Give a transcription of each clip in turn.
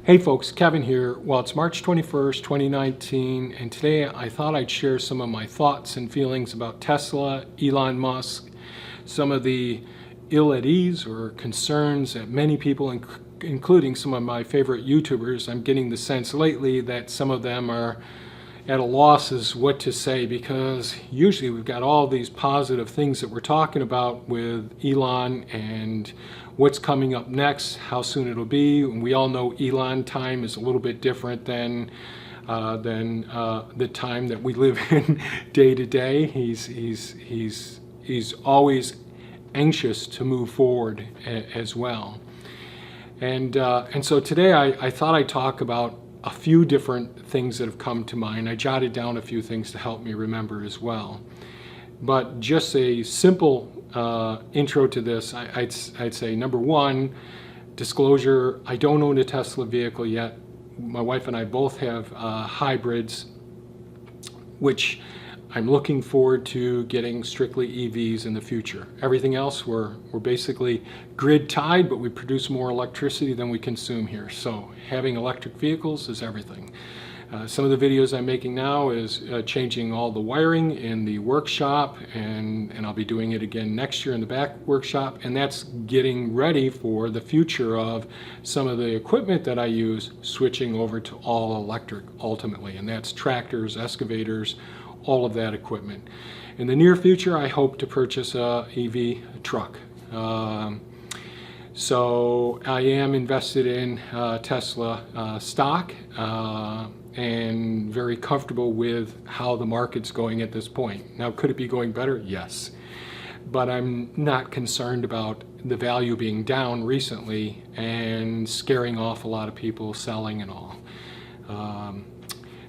Hey folks, Kevin here. Well, it's March 21st, 2019, and today I thought I'd share some of my thoughts and feelings about Tesla, Elon Musk, some of the ill at ease or concerns that many people, including some of my favorite YouTubers, I'm getting the sense lately that some of them are at a loss as what to say, because usually we've got all these positive things that we're talking about with Elon and what's coming up next, how soon it'll be. And we all know Elon time is a little bit different than the time that we live in day to day. He's always anxious to move forward as well. And so today I thought I'd talk about a few different things that have come to mind. I jotted down a few things to help me remember as well. But just a simple intro to this, I'd say, number one, disclosure, I don't own a Tesla vehicle yet. My wife and I both have hybrids, which I'm looking forward to getting strictly EVs in the future. Everything else, we're basically grid tied, but we produce more electricity than we consume here. So having electric vehicles is everything. Some of the videos I'm making now is changing all the wiring in the workshop, and I'll be doing it again next year in the back workshop, and that's getting ready for the future of some of the equipment that I use switching over to all electric ultimately, and that's tractors, excavators, all of that equipment. In the near future, I hope to purchase a EV truck. So I am invested in Tesla stock and very comfortable with how the market's going at this point. Now, could it be going better? Yes. But I'm not concerned about the value being down recently and scaring off a lot of people selling and all.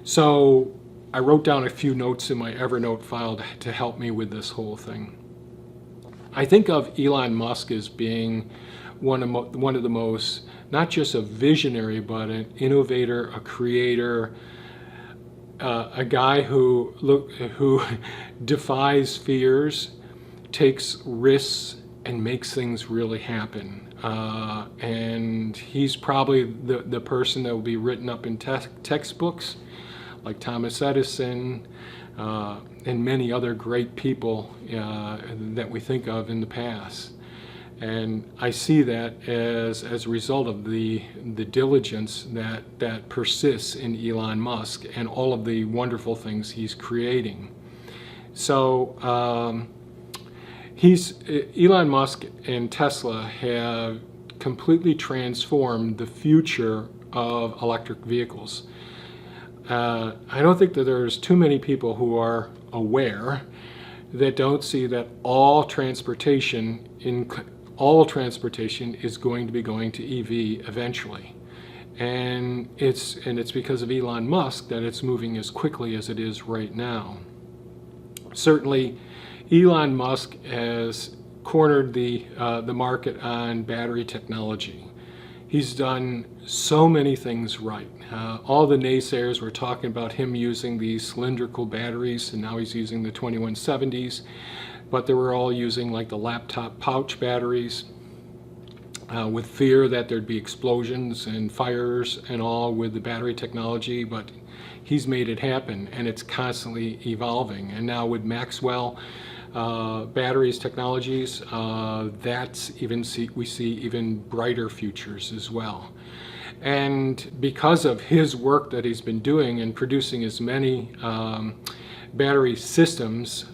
So I wrote down a few notes in my Evernote file to help me with this whole thing. I think of Elon Musk as being one of the most, not just a visionary, but an innovator, a creator, a guy who defies fears, takes risks, and makes things really happen. And he's probably the person that will be written up in textbooks, like Thomas Edison, and many other great people that we think of in the past. And I see that as a result of the diligence that persists in Elon Musk and all of the wonderful things he's creating. So Elon Musk and Tesla have completely transformed the future of electric vehicles. I don't think that there's too many people who are aware that don't see that all transportation is going to be going to EV eventually, and it's because of Elon Musk that it's moving as quickly as it is right now. Certainly, Elon Musk has cornered the market on battery technology. He's done so many things right. All the naysayers were talking about him using these cylindrical batteries, and now he's using the 2170s. But they were all using like the laptop pouch batteries with fear that there'd be explosions and fires and all with the battery technology. But he's made it happen, and it's constantly evolving. And now with Maxwell batteries technologies, we see even brighter futures as well. And because of his work that he's been doing and producing as many battery systems,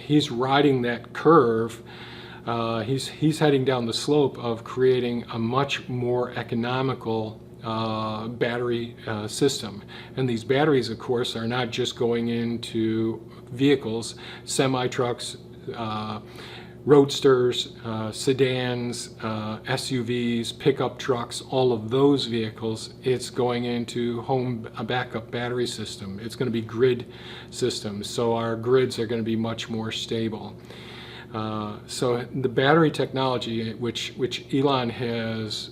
he's riding that curve. He's heading down the slope of creating a much more economical battery system. And these batteries, of course, are not just going into vehicles, semi-trucks, roadsters, sedans, SUVs, pickup trucks, all of those vehicles. It's going into a backup battery system. It's going to be grid systems, so our grids are going to be much more stable. So the battery technology, which Elon has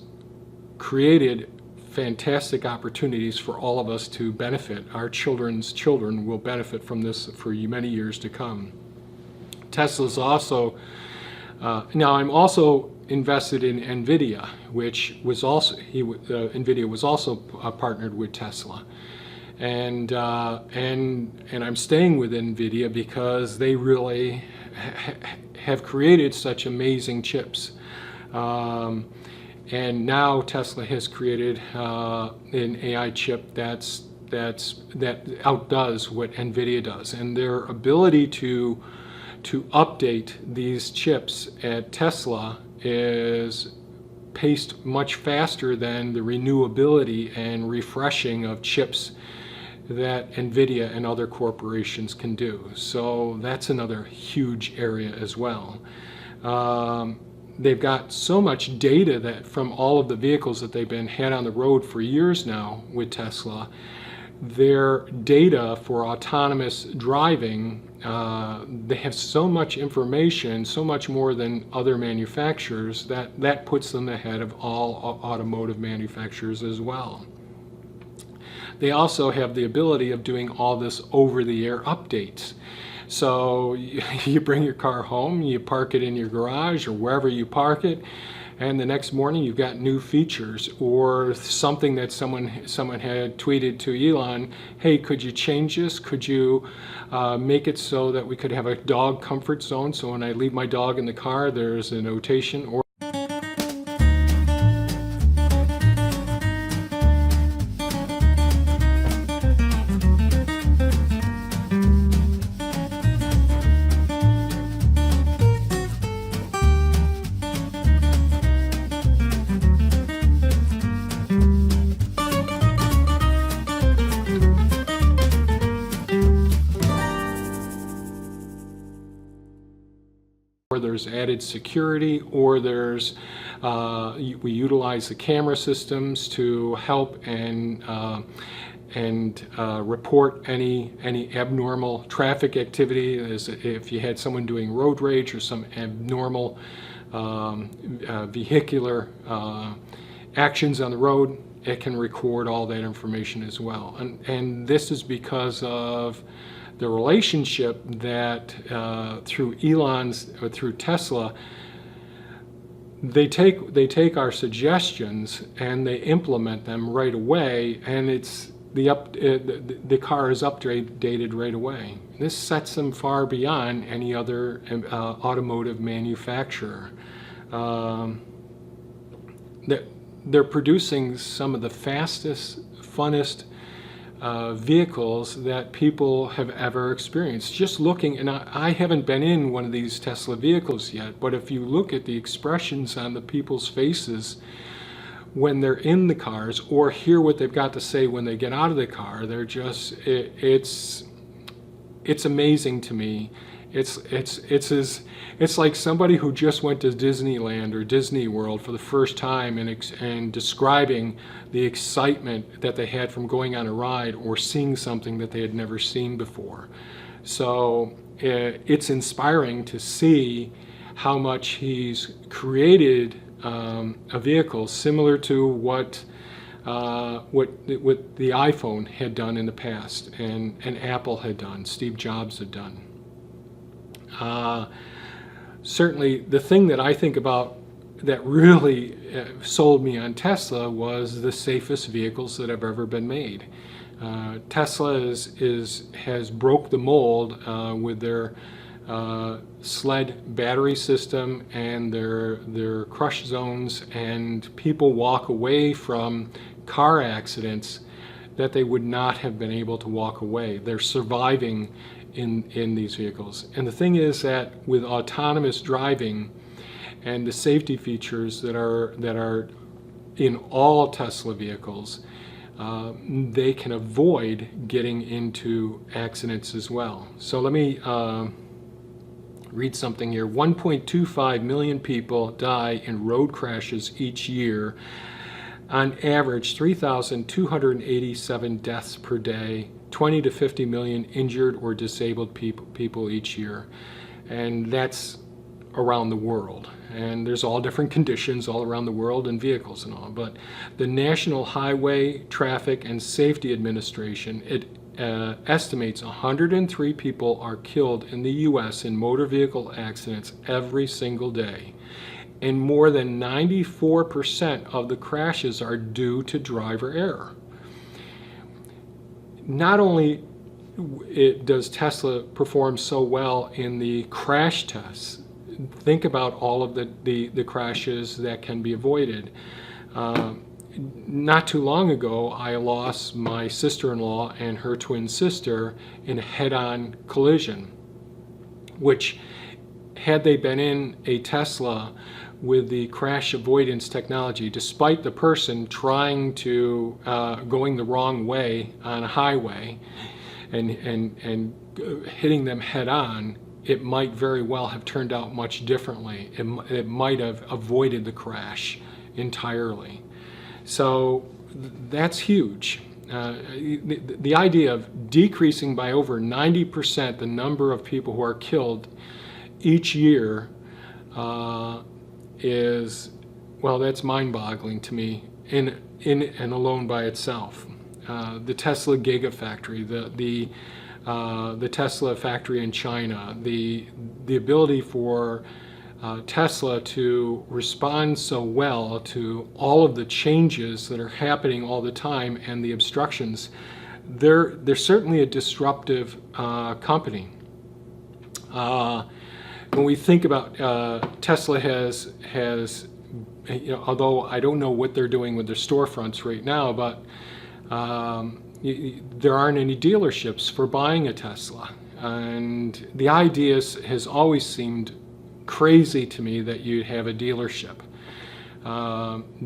created, fantastic opportunities for all of us to benefit. Our children's children will benefit from this for many years to come. Tesla's also Now I'm also invested in NVIDIA, which was also NVIDIA was also partnered with Tesla, and I'm staying with NVIDIA because they really have created such amazing chips. And now Tesla has created an AI chip that outdoes what NVIDIA does, and their ability to update these chips at Tesla is paced much faster than the renewability and refreshing of chips that NVIDIA and other corporations can do. So that's another huge area as well. They've got so much data that from all of the vehicles that they've had on the road for years now with Tesla. Their data for autonomous driving, they have so much information, so much more than other manufacturers, that puts them ahead of all automotive manufacturers as well. They also have the ability of doing all this over-the-air updates. So you bring your car home, you park it in your garage or wherever you park it, and the next morning you've got new features or something that someone had tweeted to Elon, hey, could you change this? Could you make it so that we could have a dog comfort zone, so when I leave my dog in the car there's a notation, or there's added security, or there's we utilize the camera systems to help and report any abnormal traffic activity, as if you had someone doing road rage or some abnormal vehicular actions on the road. It can record all that information as well, and this is because of the relationship that through Tesla, they take our suggestions and they implement them right away, and the car is updated right away. This sets them far beyond any other automotive manufacturer. They're producing some of the fastest, funnest vehicles that people have ever experienced. Just looking, and I haven't been in one of these Tesla vehicles yet, but if you look at the expressions on the people's faces when they're in the cars, or hear what they've got to say when they get out of the car, they're just, it's amazing to me. It's like somebody who just went to Disneyland or Disney World for the first time and describing the excitement that they had from going on a ride or seeing something that they had never seen before. So it's inspiring to see how much he's created a vehicle similar to what the iPhone had done in the past, and Apple had done, Steve Jobs had done. Certainly the thing that I think about that really sold me on Tesla was the safest vehicles that have ever been made. Tesla has broke the mold with their sled battery system and their crush zones, and people walk away from car accidents that they would not have been able to walk away. They're surviving in these vehicles. And the thing is that with autonomous driving and the safety features that are in all Tesla vehicles, they can avoid getting into accidents as well. So let me read something here. 1.25 million people die in road crashes each year. On average, 3,287 deaths per day, 20 to 50 million injured or disabled people each year. And that's around the world. And there's all different conditions all around the world and vehicles and all. But the National Highway Traffic and Safety Administration, estimates 103 people are killed in the U.S. in motor vehicle accidents every single day. And more than 94% of the crashes are due to driver error. Not only does Tesla perform so well in the crash tests, think about all of the crashes that can be avoided. Not too long ago, I lost my sister-in-law and her twin sister in a head-on collision, which, had they been in a Tesla with the crash avoidance technology, despite the person trying to going the wrong way on a highway and hitting them head-on, it might very well have turned out much differently. It might have avoided the crash entirely. So that's huge. The idea of decreasing by over 90% the number of people who are killed each year is, well, that's mind-boggling to me in and alone by itself. The Tesla Gigafactory, the Tesla factory in China, the ability for Tesla to respond so well to all of the changes that are happening all the time and the obstructions. They're certainly a disruptive company. When we think about Tesla has although I don't know what they're doing with their storefronts right now, but there aren't any dealerships for buying a Tesla. And the idea has always seemed crazy to me that you'd have a dealership,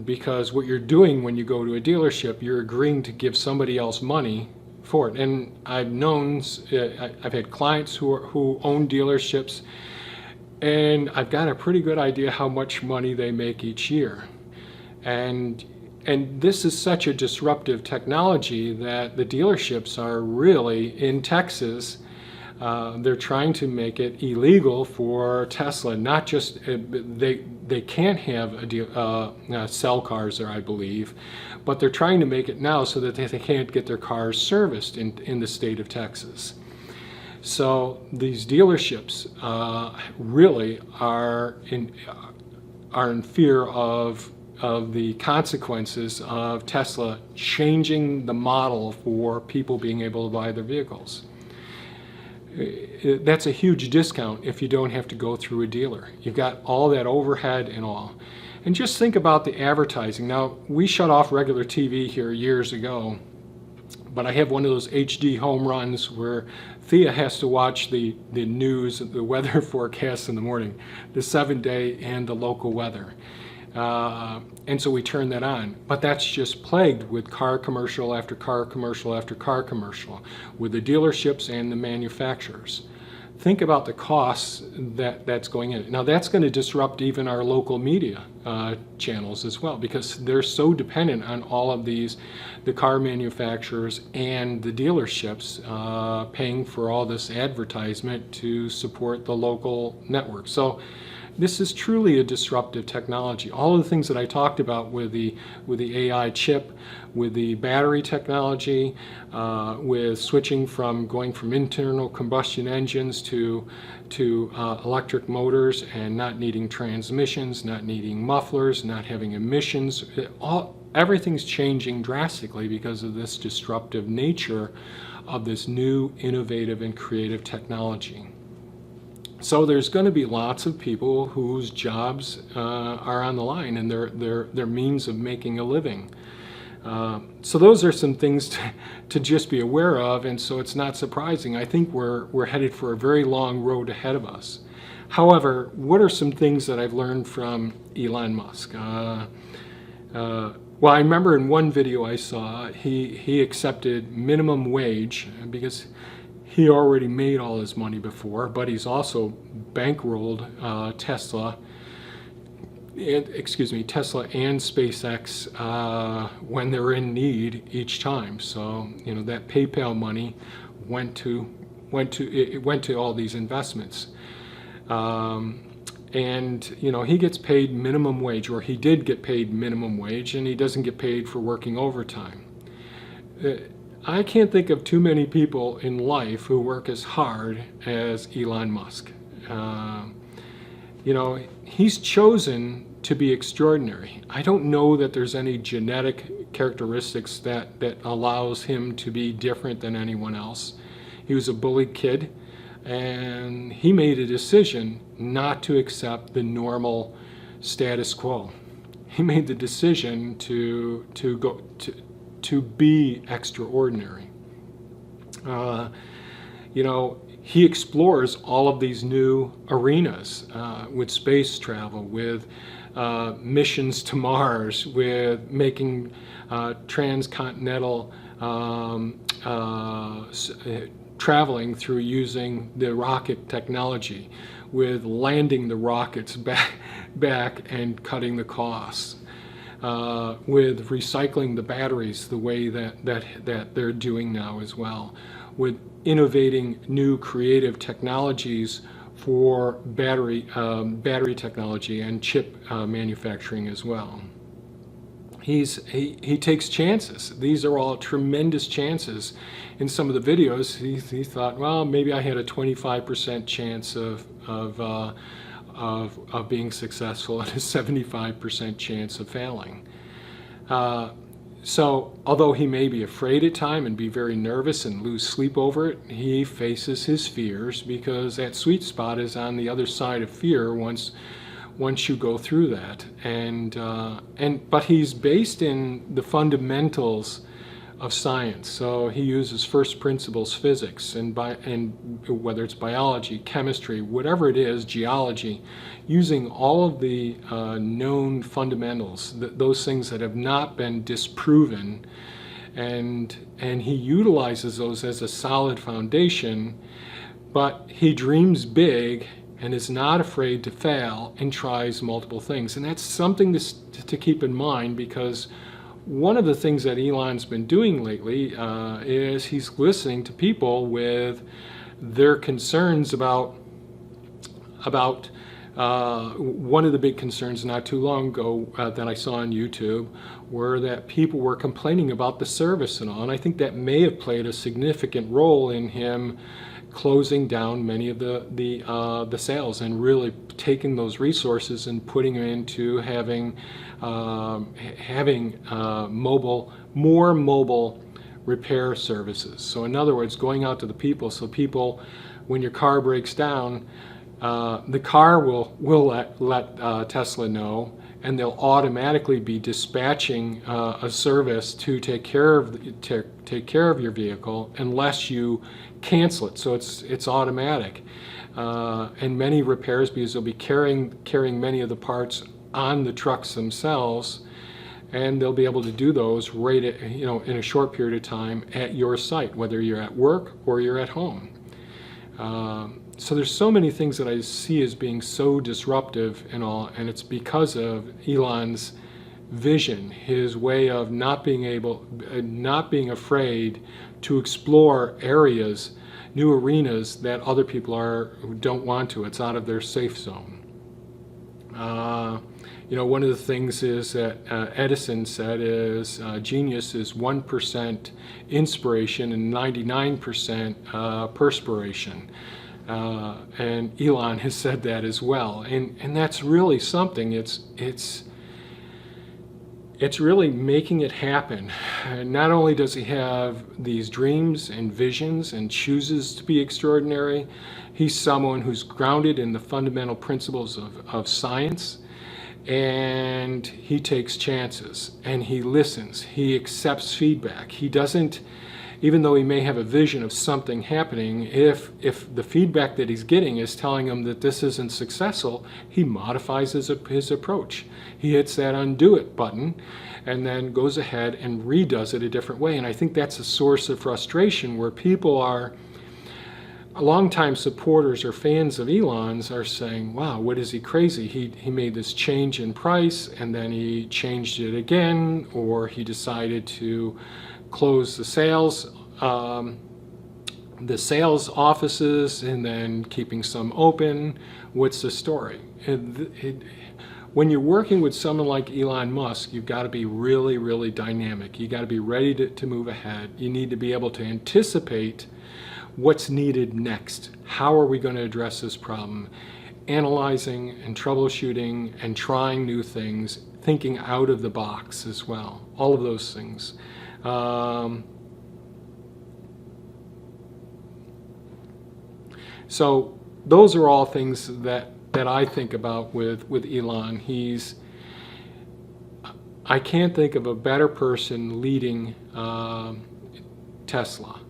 because what you're doing when you go to a dealership, you're agreeing to give somebody else money for it. And I've had clients who own dealerships, and I've got a pretty good idea how much money they make each year. And this is such a disruptive technology that the dealerships are really in Texas. They're trying to make it illegal for Tesla. Not just they can't have sell cars there, I believe, but they're trying to make it now so that they can't get their cars serviced in the state of Texas. So these dealerships really are in fear of the consequences of Tesla changing the model for people being able to buy their vehicles. That's a huge discount if you don't have to go through a dealer. You've got all that overhead and all. And just think about the advertising. Now, we shut off regular TV here years ago, but I have one of those HD home runs where Thea has to watch the news, the weather forecast in the morning, the 7-day and the local weather. And so we turn that on. But that's just plagued with car commercial after car commercial after car commercial with the dealerships and the manufacturers. Think about the costs that's going in. Now that's going to disrupt even our local media channels as well, because they're so dependent on all of the car manufacturers and the dealerships paying for all this advertisement to support the local network. So this is truly a disruptive technology. All of the things that I talked about with the AI chip, with the battery technology, with switching from going from internal combustion engines to electric motors and not needing transmissions, not needing mufflers, not having emissions. Everything's changing drastically because of this disruptive nature of this new, innovative, and creative technology. So there's going to be lots of people whose jobs are on the line and their means of making a living. So those are some things to just be aware of, and so it's not surprising. I think we're headed for a very long road ahead of us. However, what are some things that I've learned from Elon Musk? Well, I remember in one video I saw, he accepted minimum wage because he already made all his money before, but he's also bankrolled Tesla and SpaceX when they're in need each time. So that PayPal money went to all these investments, and he gets paid minimum wage, or he did get paid minimum wage, and he doesn't get paid for working overtime. I can't think of too many people in life who work as hard as Elon Musk. You know, he's chosen to be extraordinary. I don't know that there's any genetic characteristics that allows him to be different than anyone else. He was a bullied kid, and he made a decision not to accept the normal status quo. He made the decision to be extraordinary. You know, he explores all of these new arenas with space travel, with missions to Mars, with making transcontinental traveling through using the rocket technology, with landing the rockets back and cutting the costs, with recycling the batteries the way that they're doing now as well, with innovating new creative technologies for battery technology and chip manufacturing as well. He takes chances. These are all tremendous chances. In some of the videos, he thought, well, maybe I had a 25% chance of being successful and a 75% chance of failing. So although he may be afraid at time and be very nervous and lose sleep over it, he faces his fears, because that sweet spot is on the other side of fear once you go through that. But he's based in the fundamentals of science. So he uses first principles physics and whether it's biology, chemistry, whatever it is, geology, using all of the known fundamentals, those things that have not been disproven, and he utilizes those as a solid foundation. But he dreams big and is not afraid to fail and tries multiple things. And that's something to keep in mind, because one of the things that Elon's been doing lately is he's listening to people with their concerns about one of the big concerns not too long ago that I saw on YouTube were that people were complaining about the service and all. And I think that may have played a significant role in him closing down many of the sales, and really taking those resources and putting them into having more mobile repair services. So in other words, going out to the people, so people, when your car breaks down, the car will let Tesla know, and they'll automatically be dispatching a service to take care of your vehicle unless you cancel it. So it's automatic. And many repairs, because they'll be carrying many of the parts on the trucks themselves, and they'll be able to do those right at, in a short period of time at your site, whether you're at work or you're at home. So there's so many things that I see as being so disruptive and all, and it's because of Elon's vision, his way of not being afraid to explore areas, new arenas that other people who don't want to. It's out of their safe zone. One of the things is that Edison said is genius is 1% inspiration and 99% perspiration. And Elon has said that as well, and that's really something. It's really making it happen. And not only does he have these dreams and visions and chooses to be extraordinary, he's someone who's grounded in the fundamental principles of science, and he takes chances, and he listens, he accepts feedback. He doesn't, even though he may have a vision of something happening, if the feedback that he's getting is telling him that this isn't successful, he modifies his approach. He hits that undo it button and then goes ahead and redoes it a different way. And I think that's a source of frustration, where people are, longtime supporters or fans of Elon's are saying, wow, what is he crazy? He made this change in price and then he changed it again, or he decided to close the sales offices and then keeping some open. What's the story? when you're working with someone like Elon Musk, you've got to be really, really dynamic. You got to be ready to move ahead. You need to be able to anticipate what's needed next. How are we going to address this problem? Analyzing and troubleshooting and trying new things, thinking out of the box as well. All of those things. So those are all things that I think about with Elon. I can't think of a better person leading Tesla.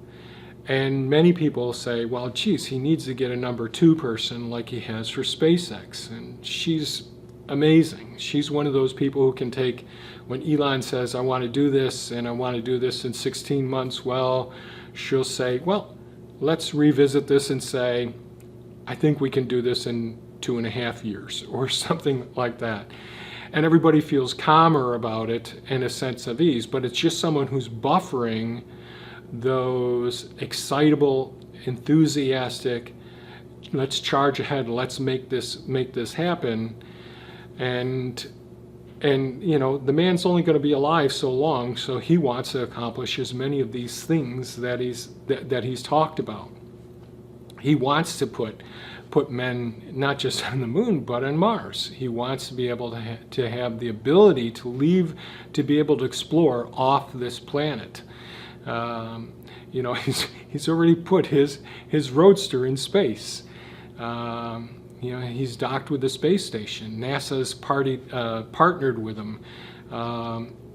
And many people say, well, geez, he needs to get a number 2 person like he has for SpaceX. And she's amazing. She's one of those people who can take, when Elon says, I want to do this and I want to do this in 16 months, well, she'll say, well, let's revisit this and say, I think we can do this in 2.5 years or something like that. And everybody feels calmer about it and a sense of ease, but it's just someone who's buffering those excitable, enthusiastic, let's charge ahead, let's make this happen. And you know, the man's only going to be alive so long, so he wants to accomplish as many of these things that he's talked about. He wants to put men not just on the moon but on Mars. He wants to be able to have the ability to leave, to be able to explore off this planet. You know, he's already put his roadster in space. You know, he's docked with the space station. NASA's partnered with him.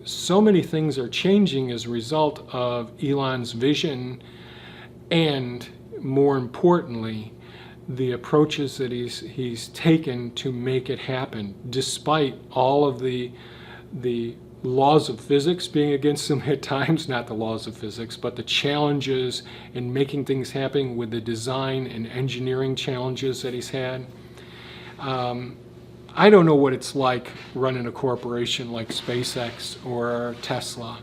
So many things are changing as a result of Elon's vision, and more importantly, the approaches that he's taken to make it happen, despite all of the laws of physics being against him at times, not the laws of physics, but the challenges in making things happen with the design and engineering challenges that he's had. I don't know what it's like running a corporation like SpaceX or Tesla.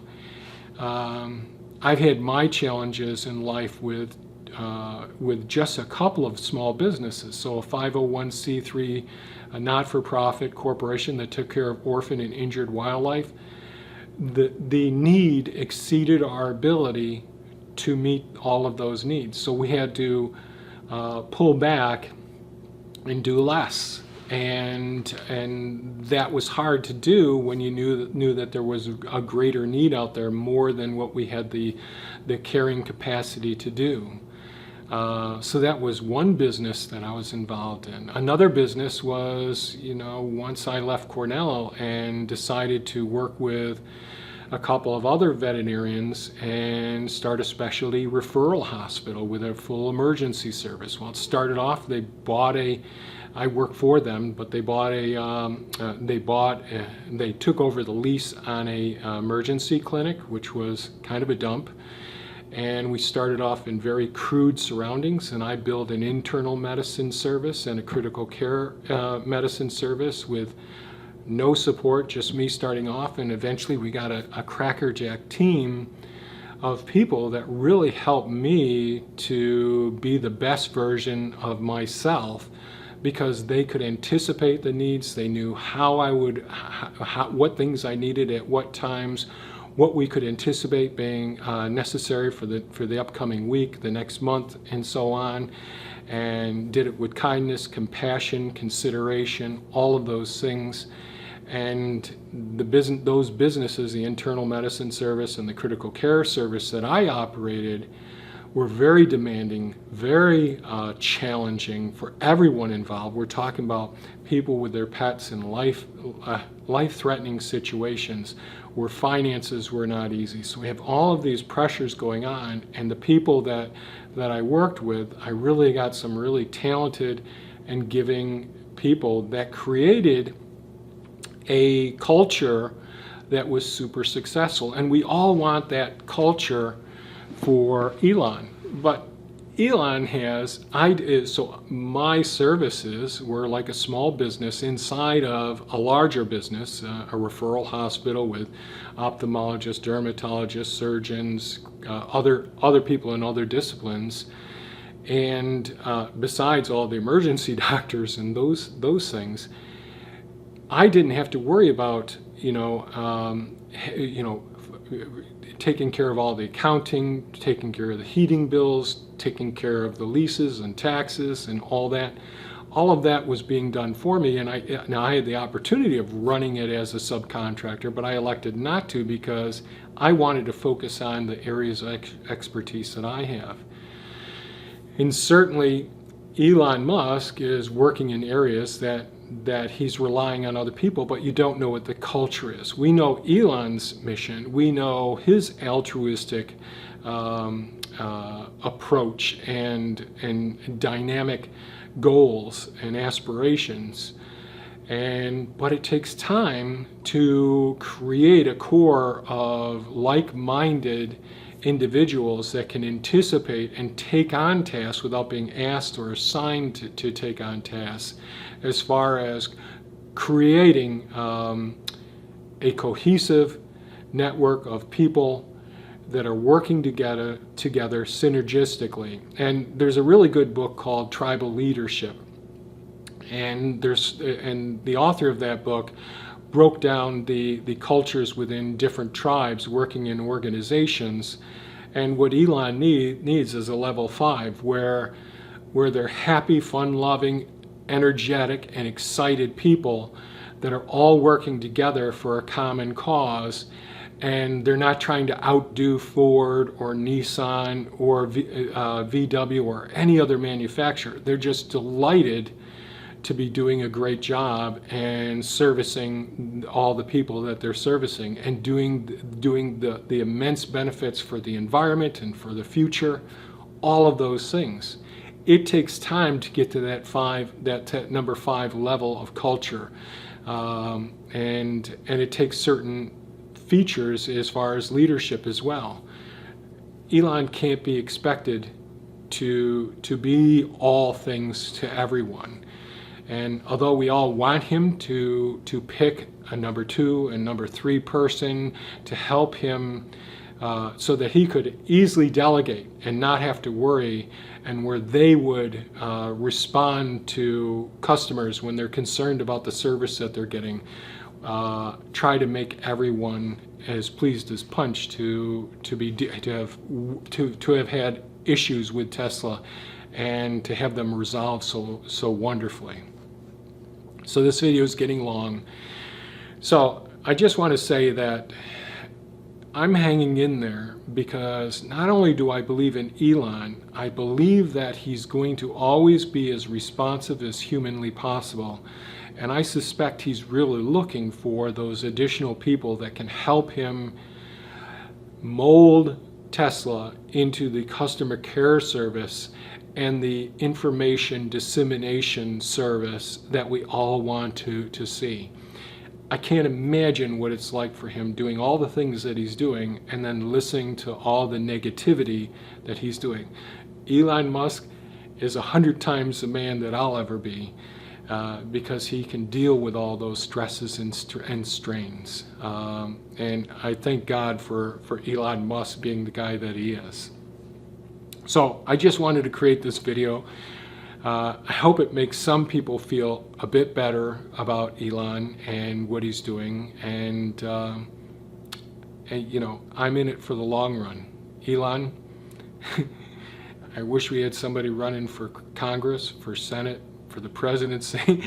I've had my challenges in life with just a couple of small businesses. So a 501c3, a not-for-profit corporation that took care of orphan and injured wildlife. The need exceeded our ability to meet all of those needs. So we had to pull back and do less. And that was hard to do when you knew that there was a greater need out there, more than what we had the carrying capacity to do. So that was one business that I was involved in. Another business was, you know, once I left Cornell and decided to work with a couple of other veterinarians and start a specialty referral hospital with a full emergency service. Well, it started off, I worked for them, but they took over the lease on a emergency clinic, which was kind of a dump. And we started off in very crude surroundings, and I built an internal medicine service and a critical care medicine service with no support, just me starting off. And eventually we got a crackerjack team of people that really helped me to be the best version of myself, because they could anticipate the needs. They knew what things I needed at what times, what we could anticipate being necessary for the upcoming week, the next month, and so on, and did it with kindness, compassion, consideration, all of those things. And those businesses, the internal medicine service and the critical care service that I operated, were very demanding, very challenging for everyone involved. We're talking about people with their pets in life-threatening situations where finances were not easy. So we have all of these pressures going on, and the people that I worked with, I really got some really talented and giving people that created a culture that was super successful. And we all want that culture for Elon, but Elon has, so my services were like a small business inside of a larger business, a referral hospital with ophthalmologists, dermatologists, surgeons, other people in other disciplines, and besides all the emergency doctors and those things. I didn't have to worry about, taking care of all the accounting, taking care of the heating bills, taking care of the leases and taxes and all that. All of that was being done for me, and I had the opportunity of running it as a subcontractor, but I elected not to because I wanted to focus on the areas of expertise that I have. And certainly Elon Musk is working in areas that he's relying on other people, but you don't know what the culture is. We know Elon's mission, we know his altruistic approach and dynamic goals and aspirations, but it takes time to create a core of like-minded individuals that can anticipate and take on tasks without being asked or assigned to take on tasks, as far as creating a cohesive network of people that are working together synergistically. And there's a really good book called Tribal Leadership, and the author of that book broke down the cultures within different tribes working in organizations, and what Elon needs is a level 5 where they're happy, fun-loving, energetic, and excited people that are all working together for a common cause, and they're not trying to outdo Ford or Nissan or VW or any other manufacturer. They're just delighted to be doing a great job and servicing all the people that they're servicing, and doing the immense benefits for the environment and for the future, all of those things. It takes time to get to that number 5 level of culture, and it takes certain features as far as leadership as well. Elon can't be expected to be all things to everyone. And although we all want him to pick a number 2 and number 3 person to help him so that he could easily delegate and not have to worry, and where they would respond to customers when they're concerned about the service that they're getting, try to make everyone as pleased as punch to have had issues with Tesla and to have them resolved so wonderfully. So this video is getting long. So I just want to say that I'm hanging in there because not only do I believe in Elon, I believe that he's going to always be as responsive as humanly possible. And I suspect he's really looking for those additional people that can help him mold Tesla into the customer care service and the information dissemination service that we all want to see. I can't imagine what it's like for him doing all the things that he's doing and then listening to all the negativity that he's doing. Elon Musk is 100 times the man that I'll ever be, because he can deal with all those stresses and strains. And I thank God for Elon Musk being the guy that he is. So I just wanted to create this video. I hope it makes some people feel a bit better about Elon and what he's doing. And you know, I'm in it for the long run. Elon, I wish we had somebody running for Congress, for Senate, for the presidency,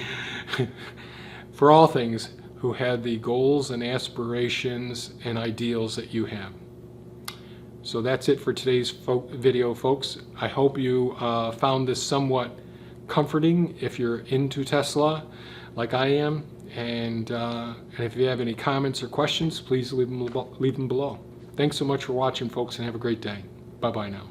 for all things, who had the goals and aspirations and ideals that you have. So that's it for today's video, folks. I hope you found this somewhat comforting if you're into Tesla like I am. And if you have any comments or questions, please leave them below. Thanks so much for watching, folks, and have a great day. Bye-bye now.